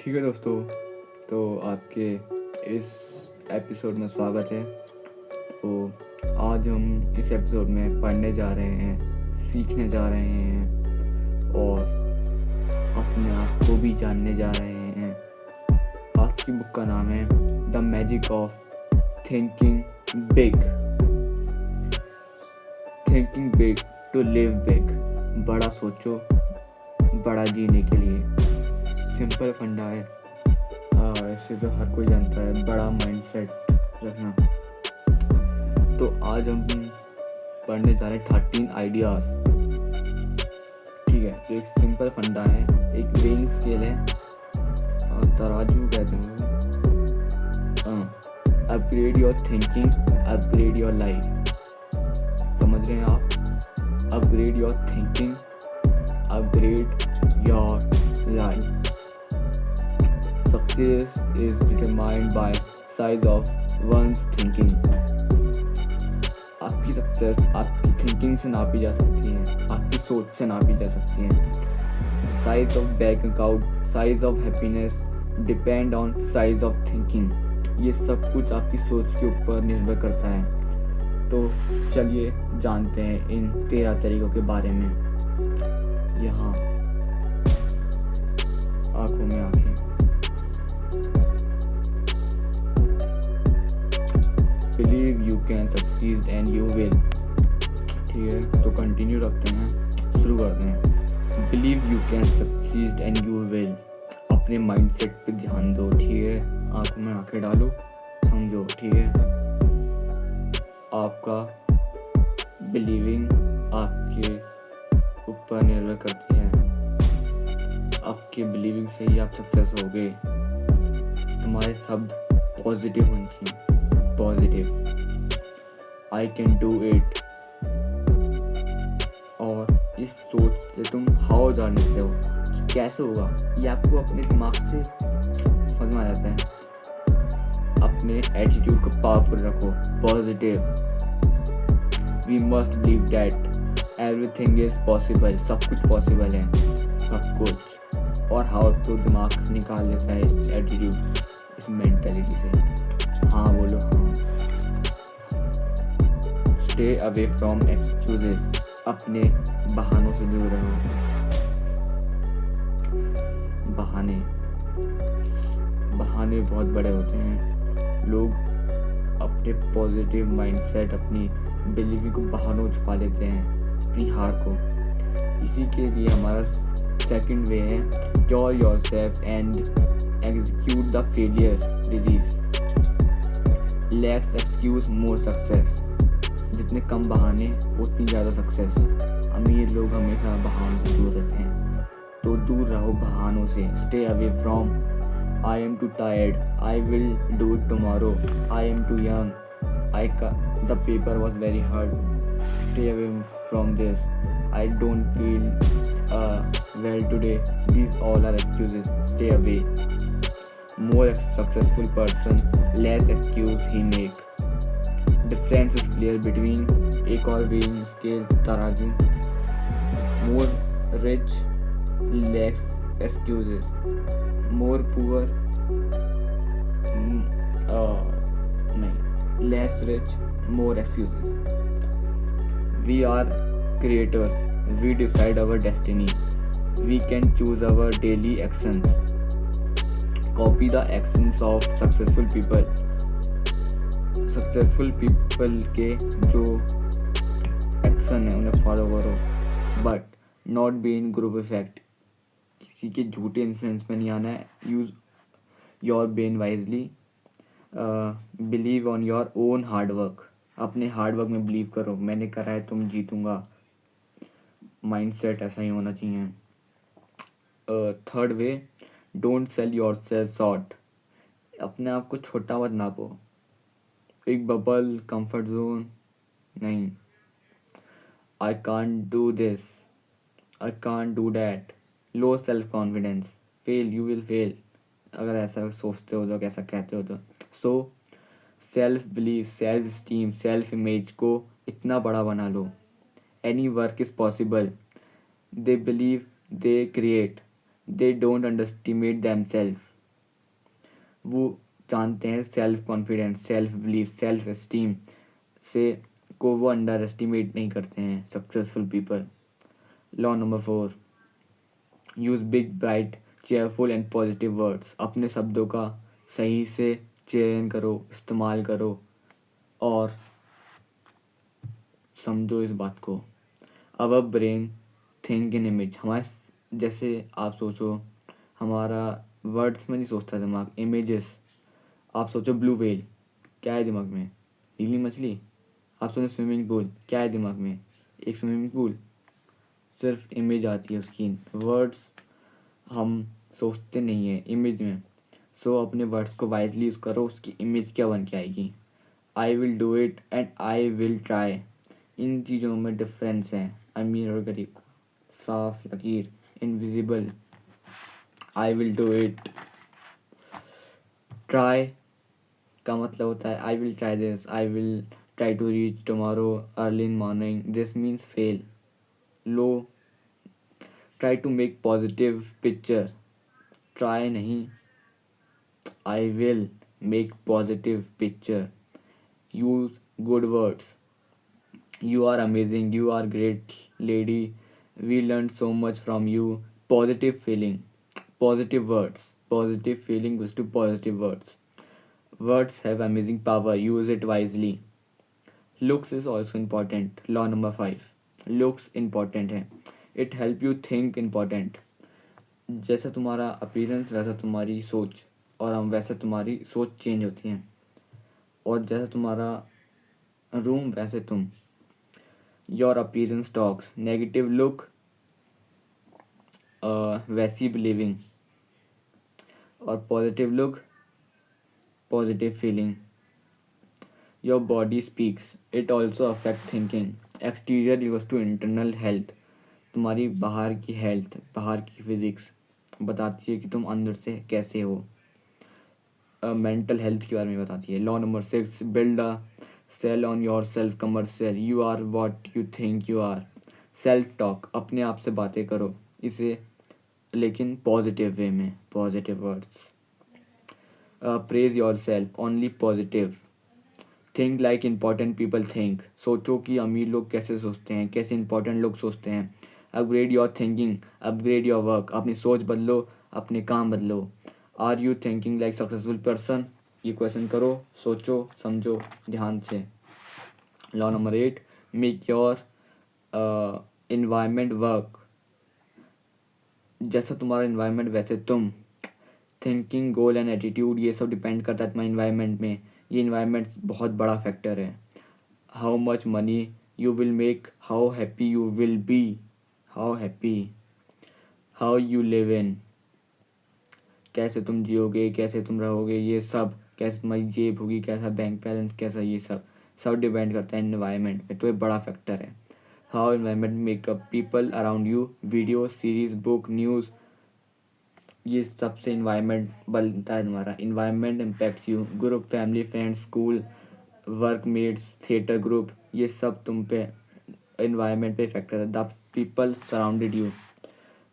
ठीक है दोस्तों, तो आपके इस एपिसोड में स्वागत है। तो आज हम इस एपिसोड में पढ़ने जा रहे हैं, सीखने जा रहे हैं और अपने आप को भी जानने जा रहे हैं। आज की बुक का नाम है the magic of thinking big. Thinking big to live big. बड़ा सोचो बड़ा जीने के लिए। सिंपल फंडा है, ऐसे तो हर कोई जानता है, बड़ा माइंडसेट रखना। तो आज हम पढ़ने जा रहे हैं 13 आइडियाज। ठीक है, तो एक सिंपल फंडा है, एक वेइंग स्केल है और तराजू कहते हैं। Upgrade your thinking, upgrade your life. समझ रहे हैं आप? Upgrade your thinking, upgrade your life. Success is determined by size of one's thinking. आपकी सक्सेस आपकी थिंकिंग से नापी जा सकती है, आपकी सोच से नापी जा सकती है। Size of bank account, size of happiness depend on size of thinking. ये सब कुछ आपकी सोच के ऊपर निर्भर करता है। तो चलिए जानते हैं इन 13 तरीकों के बारे में। यहाँ आंखों में आंखें। Believe you can succeed and you will. ठीक है, तो कंटिन्यू रखते हैं, शुरू करते हैं। Believe you can succeed and you will. अपने माइंडसेट पे ध्यान दो। ठीक है, आंखों में आंखें डालो, समझो। ठीक है, आपका बिलीविंग आपके ऊपर निर्भर करती है। आपके बिलीविंग से ही आप सक्सेस हो गए। तुम्हारे शब्द पॉजिटिव होने चाहिए। Positive, I can do it. और इस सोच से तुम हाउ जान लेते हो कि कैसे होगा, ये आपको अपने दिमाग से समझ में आ जाता है। अपने एटीट्यूड को पावरफुल रखो, positive. We must believe that everything is possible. सब कुछ पॉसिबल है, सब कुछ। और हाउ तो दिमाग निकाल देता है इस एटीट्यूड, इस मेंटालिटी से। हाँ बोलो, हाँ। Stay away from excuses. अपने बहानों से दूर रहो। बहाने बहुत बड़े होते हैं। लोग अपने पॉजिटिव माइंडसेट, अपनी बिलीविंग को बहानों छुपा लेते हैं, अपनी हार को। इसी के लिए हमारा सेकंड वे है cure yourself and execute the failure disease. Less excuse more success. जितने कम बहाने उतनी ज़्यादा सक्सेस। अमीर लोग हमेशा बहानों से दूर रहते हैं, तो दूर रहो बहानों से। Stay away from I am too tired, I will do it tomorrow, I am too young, the paper was very hard. Stay away from this. I don't feel well today. These all are excuses. Stay away. More successful person, less excuse he make. Difference is clear between एक और weighing scale तराजू। More rich, less excuses. More poor, नहीं, less rich, more excuses. We are creators. We decide our destiny. We can choose our daily actions. Copy the actions of successful people. Successful people के जो action है उन्हें follow करो, but not be in group effect. किसी के झूठे influence में नहीं आना है. Use your brain wisely. Believe on your own hard work. अपने हार्ड वर्क में बिलीव करो। मैंने करा है, तुम जीतूंगा। माइंडसेट ऐसा ही होना चाहिए। Third way, don't sell yourself short. अपने आप को छोटा मत नापो। एक बबल, कंफर्ट जोन नहीं। I can't do this, I can't do that. Low self confidence. Fail, you will fail. अगर ऐसा सोचते हो तो, कैसा कहते हो तो। So self believe, self esteem, self image को इतना बड़ा बना लो। Any work is possible. They believe, they create, they don't underestimate themselves. वो जानते हैं self confidence, self belief, self esteem से को वो अंडर एस्टिमेट नहीं करते हैं successful people. Law number 4, use big bright cheerful and positive words. अपने शब्दों का सही से चयन करो, इस्तेमाल करो और समझो इस बात को। अब ब्रेन थिंक इन इमेज। हमारे जैसे आप सोचो, हमारा वर्ड्स में नहीं सोचता दिमाग, इमेजेस। आप सोचो ब्लू व्हेल, क्या है दिमाग में? नीली मछली। आप सोचो स्विमिंग पूल, क्या है दिमाग में? एक स्विमिंग पूल। सिर्फ इमेज आती है उसकी। वर्ड्स हम सोचते नहीं हैं इमेज में। सो अपने वर्ड्स को वाइजली यूज़ करो, उसकी इमेज क्या बन के आएगी। I will do it and I will try, इन चीज़ों में डिफरेंस है अमीर और गरीब का। साफ लकीर, invisible. I will do it, try का मतलब होता है I will try this, I will try to reach tomorrow early in morning, this means fail. लो, try to make positive picture, try नहीं, I will make positive picture. Use good words, you are amazing, you are great lady, we learned so much from you। Positive feeling, positive words, positive feeling goes to positive words। Words have amazing power, use it wisely। Looks is also important। Law number 5, looks important है, it help you think important। जैसा तुम्हारा appearance वैसा तुम्हारी सोच, और हम वैसे तुम्हारी सोच चेंज होती है। और जैसा तुम्हारा रूम वैसे तुम। Your appearance talks, negative look वैसी बिलीविंग, और positive look positive feeling. Your body speaks, it also affect thinking. Exterior equals to internal health, तुम्हारी बाहर की हेल्थ, बाहर की फिजिक्स बताती है कि तुम अंदर से कैसे हो। मेंटल हेल्थ के बारे में बताती है। Law number 6, build a sell on your self commercial, you are what you think you are. Self talk, अपने आप से बातें करो, इसे लेकिन पॉजिटिव वे में, positive words. Praise your self, only positive. Think like important people think, सोचो कि अमीर लोग कैसे सोचते हैं, कैसे इंपॉर्टेंट लोग सोचते हैं। Upgrade your thinking, upgrade your work, अपनी सोच बदलो, अपने काम बदलो। Are you thinking like successful person, ये क्वेश्चन करो, सोचो समझो ध्यान से। Law number 8, make your environment work, जैसा तुम्हारा इन्वायरमेंट वैसे तुम। थिंकिंग, गोल एंड एटीट्यूड, ये सब डिपेंड करता है तुम्हारे इन्वायरमेंट में। ये इन्वायरमेंट बहुत बड़ा फैक्टर है। How much money you will make, how happy you will be, how happy, how you live in, कैसे तुम जियोगे, कैसे तुम रहोगे, ये सब, कैसे तुम्हारी जेब होगी, कैसा बैंक बैलेंस, कैसा, ये सब सब डिपेंड करता है इन्वायरमेंट पे। तो ये बड़ा फैक्टर है। How environment make up people around you, video, series, book, news, ये सबसे इन्वायरमेंट बनता है तुम्हारा। Environment impacts you, group, family, friends, school, workmates, theatre group, ये सब तुम पे इन्वायरमेंट पे इफेक्ट करता है। The people surrounded you,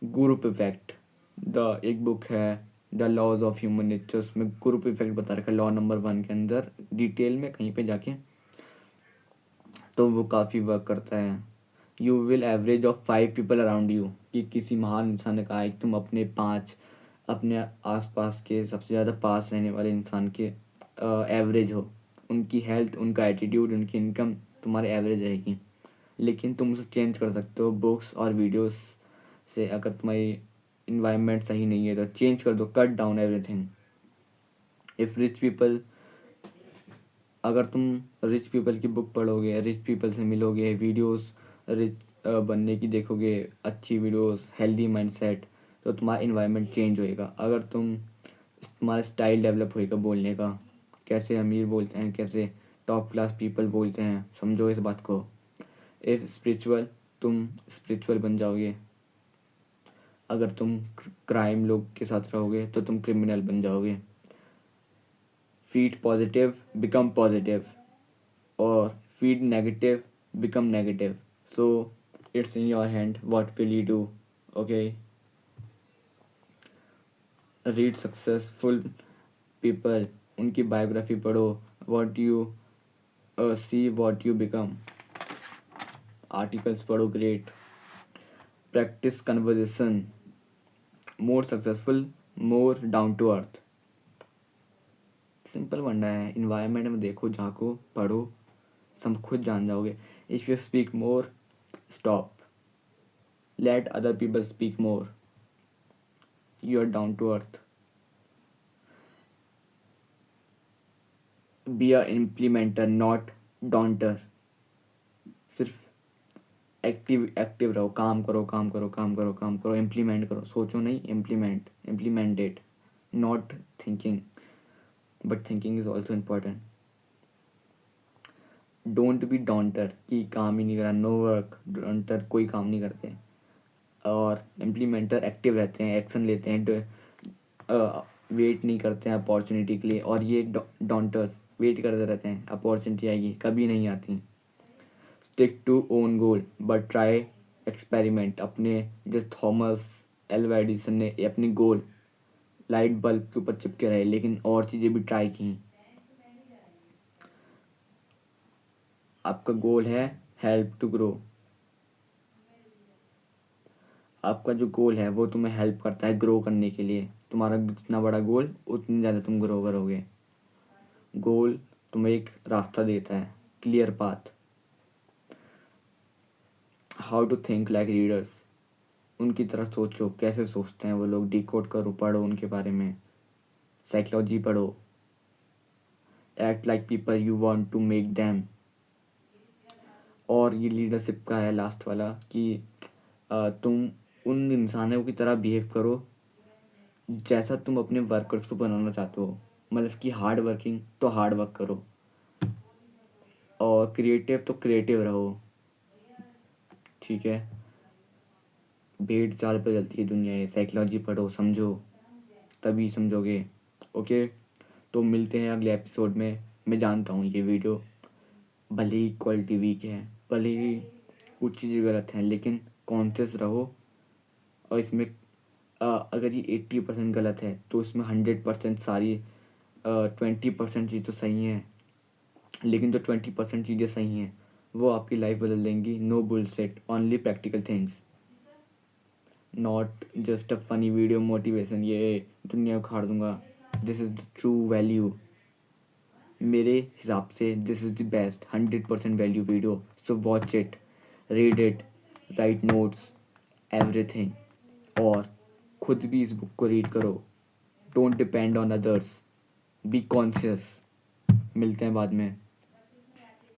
group effect. The एक बुक है the laws of human nature, उसमें ग्रुप इफेक्ट बता रखा है लॉ नंबर 1 के अंदर, डिटेल में कहीं पे जाके, तो वो काफ़ी वर्क करता है। You will average of 5 people around you, कि किसी महान इंसान ने कहा है कि तुम अपने 5, अपने आसपास के सबसे ज़्यादा पास रहने वाले इंसान के एवरेज हो। उनकी हेल्थ, उनका एटीट्यूड, उनकी इनकम तुम्हारे एवरेज रहेगी, लेकिन तुम उसे चेंज कर सकते हो बुक्स और वीडियोस से। अगर तुम्हारी इन्वायरमेंट सही नहीं है तो चेंज कर दो, cut down everything. If rich people, अगर तुम रिच पीपल की बुक पढ़ोगे, रिच पीपल से मिलोगे, वीडियोस रिच बनने की देखोगे, अच्छी वीडियोस, हेल्दी माइंडसेट, तो तुम्हारा इन्वायरमेंट चेंज होएगा। अगर तुम्हारा स्टाइल डेवलप होएगा बोलने का, कैसे अमीर बोलते हैं, कैसे टॉप क्लास पीपल बोलते हैं, समझो इस बात को। इफ़ स्पिरिचुअल, तुम स्पिरिचुअल बन जाओगे। अगर तुम क्राइम लोग के साथ रहोगे तो तुम क्रिमिनल बन जाओगे। फीड पॉजिटिव, बिकम पॉजिटिव, और feed negative, become negative. So it's in your hand, what will you do? Okay, read successful people, उनकी बायोग्राफी पढ़ो. What you see what you become. Articles पढ़ो. Great. Practice conversation. More successful, more down to earth. Simple वंडा है. Environment में देखो, झाँको, पढ़ो, सब खुद जान जाओगे. If you speak more, stop. Let other people speak more. You are down to earth. Be a implementer, not doubter. सिर्फ एक्टिव रहो. काम करो, काम करो, काम करो, काम करो. इम्प्लीमेंट करो. सोचो नहीं, implement it. Not thinking, but thinking is also important. Don't be doubter कि काम ही नहीं करा. No work. डॉन्टर कोई काम नहीं करते. और इम्प्लीमेंटर एक्टिव रहते हैं, एक्शन लेते हैं, वेट नहीं करते हैं अपॉर्चुनिटी के लिए. और ये डॉन्टर्स वेट करते रहते हैं, अपॉर्चुनिटी आएगी, कभी नहीं आती. Stick to own goal but try experiment. अपने जैसे थॉमस एल्वा एडिसन ने अपनी गोल लाइट बल्ब के ऊपर चिपके रहे, लेकिन और चीज़ें भी ट्राई की. आपका गोल है हेल्प टू ग्रो. आपका जो गोल है वो तुम्हें हेल्प करता है ग्रो करने के लिए. तुम्हारा जितना बड़ा गोल उतनी ज़्यादा तुम ग्रो करोगे. गोल तुम्हें एक रास्ता देता है, clear path. How to think like readers. उनकी तरह सोचो. कैसे सोचते हैं वो लोग, डिकोड करो, पढ़ो उनके बारे में. साइकोलॉजी पढ़ो. Act like people you want to make them. और ये लीडरशिप का है लास्ट वाला कि तुम उन इंसानों की तरह बिहेव करो जैसा तुम अपने वर्कर्स को बनाना चाहते हो. मतलब कि हार्ड वर्किंग तो हार्ड वर्क करो, और क्रिएटिव तो क्रिएटिव रहो. ठीक है. भेड़ चाल पे चलती है दुनिया ये. साइकोलॉजी पढ़ो, समझो, तभी समझोगे. ओके. तो मिलते हैं अगले एपिसोड में. मैं जानता हूँ ये वीडियो भले ही क्वालिटी वीक है, भले ही कुछ चीज़ें गलत हैं, लेकिन कॉन्शियस रहो. और इसमें अगर ये 80% गलत है तो इसमें 100% सारी 20% चीज़ तो सही है. लेकिन जो 20% चीज़ें सही हैं वो आपकी लाइफ बदल देंगी. No bullshit, only practical things. Not just a funny video motivation ये दुनिया उखाड़ दूंगा. This is the true value. मेरे हिसाब से this is the best 100% value video. So watch it, read it, write notes, everything. और खुद भी इस बुक को रीड करो. Don't depend on others. Be conscious. मिलते हैं बाद में.